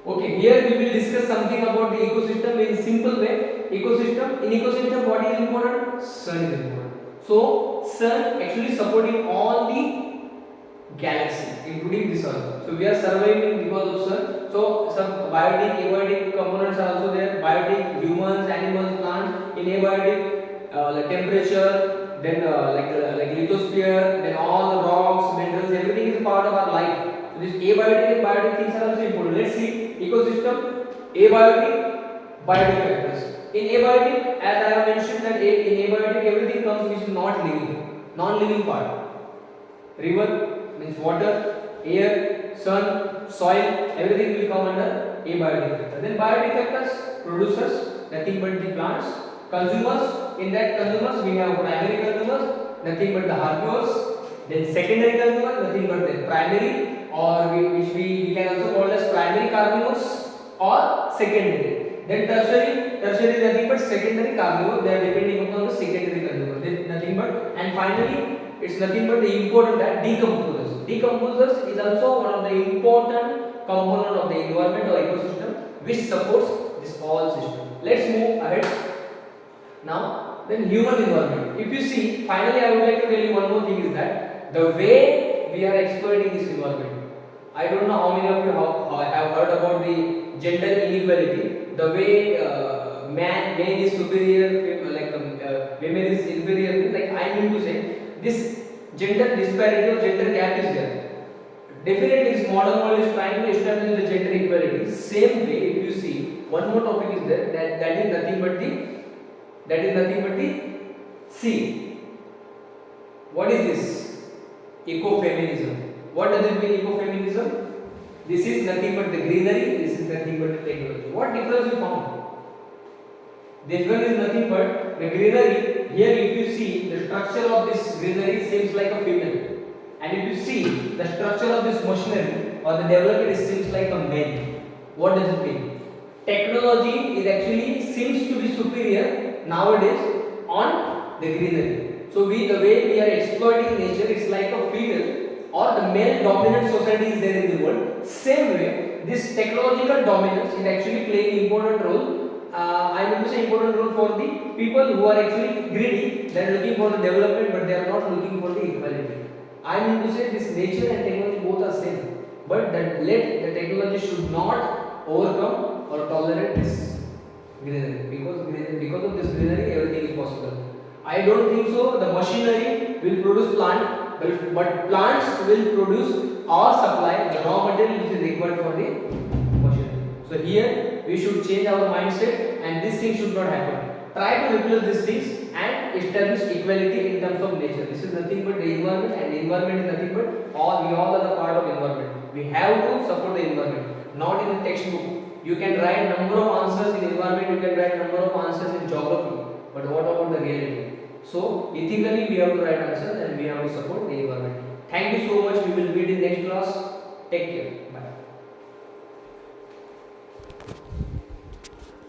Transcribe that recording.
Okay, here we will discuss something about the ecosystem in simple way. Ecosystem, what is important? Sun is important. So sun actually supporting all the galaxy, including the sun. So we are surviving because of sun. So some biotic, abiotic components are also there. Biotic, humans, animals, plants. In abiotic, like temperature, then like lithosphere, then all the rocks, minerals, everything is a part of our life. So this abiotic and biotic things are also important. Let's see ecosystem, abiotic, biotic factors. In abiotic, as I have mentioned that in abiotic everything comes which is not living, non-living part. River means water, air, sun, soil, everything will come under abiotic factor. Then biotic factors, producers, nothing but the plants. Consumers, in that consumers we have primary consumers, nothing but the herbivores. Then secondary consumers, nothing but the primary, or which we can also call as primary carnivores or secondary. Then tertiary is nothing but secondary carnivore. They are depending upon the secondary consumer. Then nothing but, and finally it's nothing but the important that decomposers. Decomposers is also one of the important component of the environment or ecosystem which supports this whole system. Let's move ahead. Now, then human environment. If you see, finally I would like to tell you one more thing is that the way we are exploiting this environment. I don't know how many of you have heard about the gender inequality. The way man is superior, like women is inferior. Like I mean to say, this gender disparity or gender gap is there. Definitely, this modern world is trying to establish the gender equality. Same way, if you see, one more topic is there that is nothing but the see. What is this? Ecofeminism. What does it mean, ecofeminism? This is nothing but the greenery. This is nothing but the technology. What difference you found? This one is nothing but the greenery. Here if you see the structure of this greenery seems like a female, and if you see the structure of this machinery or the development it seems like a male. What does it mean? Technology is actually seems to be superior nowadays on the greenery. So the way we are exploiting nature, it's like a female or the male dominant society is there in the world. Same way, this technological dominance is actually playing important role. I want to say important role for the people who are actually greedy. They are looking for the development, but they are not looking for the equality. I mean to say this nature and technology both are same, but that let the technology should not overcome or tolerate this greenery, because of this greenery everything is possible. I don't think so. The machinery will produce plant, but plants will produce or supply the raw material which is required for the machinery. So here we should change our mindset, and this thing should not happen. Try to replace these things and establish equality in terms of nature. This is nothing but the environment, and the environment is nothing but we all are the part of environment. We have to support the environment, not in the textbook. You can write number of answers in environment, you can write number of answers in geography, but what about the reality? So ethically we have to write answers and we have to support the environment. Thank you so much. We will meet in next class. Take care.